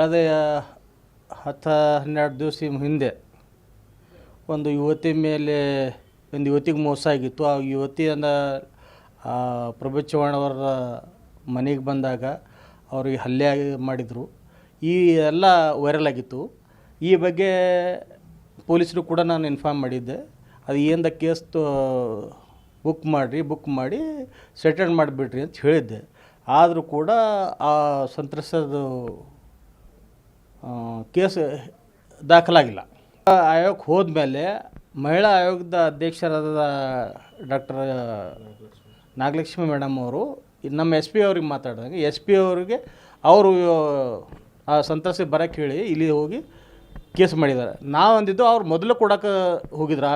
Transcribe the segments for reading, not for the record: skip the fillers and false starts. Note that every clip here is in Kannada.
ಕಳೆದ 10-12 ದಿವಸ ಹಿಂದೆ ಒಂದು ಯುವತಿ ಮೇಲೆ ಒಂದು ಯುವತಿಗೆ ಮೋಸ ಆಗಿತ್ತು. ಆ ಯುವತಿಯನ್ನು ಪ್ರಭು ಚವ್ಹಾಣ್ ಅವರ ಮನೆಗೆ ಬಂದಾಗ ಅವರಿಗೆ ಹಲ್ಲೆ ಮಾಡಿದರು. ಈ ಎಲ್ಲ ವೈರಲ್ ಆಗಿತ್ತು. ಈ ಬಗ್ಗೆ ಪೊಲೀಸರು ಕೂಡ ನಾನು ಇನ್ಫಾರ್ಮ್ ಮಾಡಿದ್ದೆ. ಅದು ಏನದ ಕೇಸ್ ಬುಕ್ ಮಾಡಿ ಸೆಟಲ್ ಮಾಡಿಬಿಡ್ರಿ ಅಂತ ಹೇಳಿದ್ದೆ. ಆದರೂ ಕೂಡ ಆ ಸಂತ್ರಸ್ತದ ಕೇಸ್ ದಾಖಲಾಗಿಲ್ಲ. ಆಯೋಗಕ್ಕೆ ಹೋದ್ಮೇಲೆ ಮಹಿಳಾ ಆಯೋಗದ ಅಧ್ಯಕ್ಷರಾದ ಡಾಕ್ಟರ್ ನಾಗಲಕ್ಷ್ಮಿ ಮೇಡಮ್ ಅವರು ನಮ್ಮ ಎಸ್ ಪಿ ಅವ್ರಿಗೆ ಮಾತಾಡಿದಾಗ ಎಸ್ ಪಿ ಅವರಿಗೆ ಅವರು ಆ ಸಂತ್ರಸ್ತೆ ಬರೋಕ್ಕೆ ಹೇಳಿ ಇಲ್ಲಿ ಹೋಗಿ ಕೇಸ್ ಮಾಡಿದ್ದಾರೆ. ನಾವು ಅಂದಿದ್ದು ಅವ್ರು ಮೊದಲು ಕೊಡೋಕೆ ಹೋಗಿದ್ರು,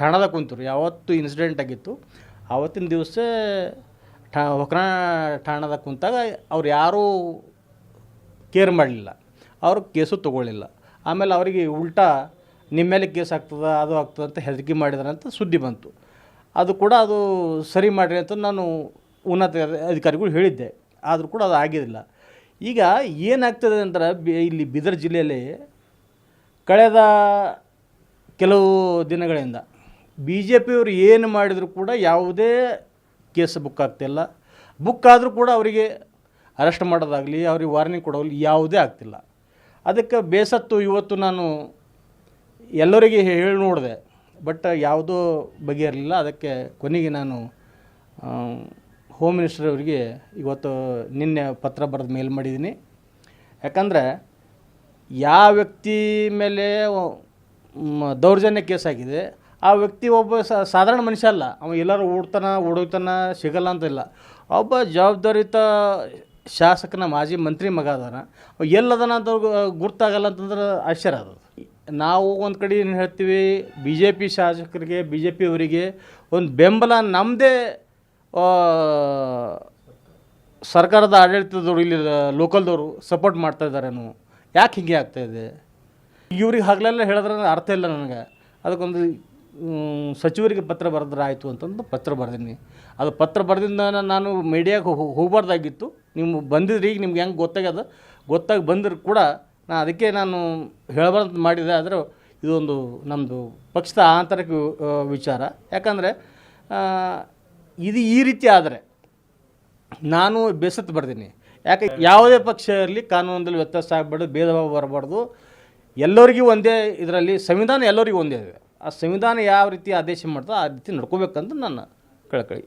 ಠಾಣದಾಗ ಕುಂತರು. ಯಾವತ್ತು ಇನ್ಸಿಡೆಂಟ್ ಆಗಿತ್ತು ಆವತ್ತಿನ ದಿವಸ ಹೊಕ್ರಾ ಠಾಣದಾಗ ಕುಂತಾಗ ಅವ್ರು ಯಾರೂ ಕೇರ್ ಮಾಡಲಿಲ್ಲ, ಅವರು ಕೇಸು ತೊಗೊಳ್ಳಿಲ್ಲ. ಆಮೇಲೆ ಅವರಿಗೆ ಉಲ್ಟಾ ನಿಮ್ಮ ಮೇಲೆ ಕೇಸ್ ಆಗ್ತದೆ ಅದು ಆಗ್ತದೆ ಅಂತ ಹೆದರಿಕೆ ಮಾಡಿದಾರೆ ಅಂತ ಸುದ್ದಿ ಬಂತು. ಅದು ಕೂಡ ಅದು ಸರಿ ಮಾಡಿರಿ ಅಂತ ನಾನು ಉನ್ನತ ಅಧಿಕಾರಿಗಳು ಹೇಳಿದ್ದೆ. ಆದರೂ ಕೂಡ ಅದು ಆಗಿರಲಿಲ್ಲ. ಈಗ ಏನಾಗ್ತದೆ ಅಂದ್ರೆ ಇಲ್ಲಿ ಬೀದರ್ ಜಿಲ್ಲೆಯಲ್ಲಿ ಕಳೆದ ಕೆಲವು ದಿನಗಳಿಂದ ಬಿ ಜೆ ಪಿಯವರು ಏನು ಮಾಡಿದರೂ ಕೂಡ ಯಾವುದೇ ಕೇಸ್ ಬುಕ್ ಆಗ್ತಿಲ್ಲ. ಬುಕ್ ಆದರೂ ಕೂಡ ಅವರಿಗೆ ಅರೆಸ್ಟ್ ಮಾಡೋದಾಗಲಿ ಅವ್ರಿಗೆ ವಾರ್ನಿಂಗ್ ಕೊಡೋಗಲಿ ಯಾವುದೇ ಆಗ್ತಿಲ್ಲ. ಅದಕ್ಕೆ ಬೇಸತ್ತು ಇವತ್ತು ನಾನು ಎಲ್ಲರಿಗೆ ಹೇಳಿ ನೋಡಿದೆ, ಬಟ್ ಯಾವುದೂ ಬಗೆಯಿರಲಿಲ್ಲ. ಅದಕ್ಕೆ ಕೊನೆಗೆ ನಾನು ಹೋಮ್ ಮಿನಿಸ್ಟರ್ ಅವರಿಗೆ ಇವತ್ತು ನಿನ್ನೆ ಪತ್ರ ಬರೆದು ಮೇಲ್ ಮಾಡಿದ್ದೀನಿ. ಯಾಕಂದರೆ ಯಾವ ವ್ಯಕ್ತಿ ಮೇಲೆ ದೌರ್ಜನ್ಯ ಕೇಸ್ ಆಗಿದೆ ಆ ವ್ಯಕ್ತಿ ಒಬ್ಬ ಸಾಧಾರಣ ಮನುಷ್ಯ ಅಲ್ಲ. ಅವ ಎಲ್ಲರೂ ಓಡೋಗ್ತಾನ ಸಿಗಲ್ಲ ಅಂತಿಲ್ಲ. ಒಬ್ಬ ಜವಾಬ್ದಾರಿಯುತ ಶಾಸಕನ ಮಾಜಿ ಮಂತ್ರಿ ಮಗ ಅದಾನ, ಎಲ್ಲದನ ಅಂತ ಗುರ್ತಾಗಲ್ಲ ಅಂತಂದ್ರೆ ಆಶ್ಚರ್ಯ ಅದು. ನಾವು ಒಂದು ಕಡೆ ಏನು ಹೇಳ್ತೀವಿ, ಬಿ ಜೆ ಪಿ ಶಾಸಕರಿಗೆ ಬಿ ಜೆ ಪಿಯವರಿಗೆ ಒಂದು ಬೆಂಬಲ ನಮ್ಮದೇ ಸರ್ಕಾರದ ಆಡಳಿತದವರು ಇಲ್ಲಿ ಲೋಕಲ್ದವರು ಸಪೋರ್ಟ್ ಮಾಡ್ತಾಯಿದ್ದಾರೇನು, ಯಾಕೆ ಹೀಗೆ ಆಗ್ತಾಯಿದೆ ಇವ್ರಿಗೆ ಹಗಲೆಲ್ಲ ಹೇಳಿದ್ರೆ ಅರ್ಥ ಇಲ್ಲ ನನಗೆ. ಅದಕ್ಕೊಂದು ಸಚಿವರಿಗೆ ಪತ್ರ ಬರೆದ್ರೆ ಆಯಿತು ಅಂತಂದು ಪತ್ರ ಬರೆದೀನಿ. ಅದು ಪತ್ರ ಬರೆದಿಂದ ನಾನು ಮೀಡಿಯಾಗೆ ಹೋಗಬಾರ್ದಾಗಿತ್ತು. ನೀವು ಬಂದಿದ್ರಿ, ಈಗ ನಿಮ್ಗೆ ಹೆಂಗೆ ಗೊತ್ತಾಗಿ ಬಂದರೂ ಕೂಡ ಅದಕ್ಕೆ ನಾನು ಹೇಳಬಾರ್ದು ಮಾಡಿದೆ. ಆದರೆ ಇದೊಂದು ನಮ್ಮದು ಪಕ್ಷದ ಆಂತರಿಕ ವಿಚಾರ. ಯಾಕಂದರೆ ಇದು ಈ ರೀತಿ ಆದರೆ ನಾನು ಬೇಸತ್ತು ಬರ್ತೀನಿ. ಯಾಕೆ ಯಾವುದೇ ಪಕ್ಷ ಇರಲಿ ಕಾನೂನಲ್ಲಿ ವ್ಯತ್ಯಾಸ ಆಗಬಾರ್ದು, ಭೇದ ಭಾವ ಬರಬಾರ್ದು. ಎಲ್ಲರಿಗೂ ಒಂದೇ ಇದರಲ್ಲಿ ಸಂವಿಧಾನ ಎಲ್ಲರಿಗೂ ಒಂದೇ ಇದೆ. ಆ ಸಂವಿಧಾನ ಯಾವ ರೀತಿ ಆದೇಶ ಮಾಡ್ತೋ ಆ ರೀತಿ ನಡ್ಕೋಬೇಕಂತ ನನ್ನ ಕಳಕಳಿ.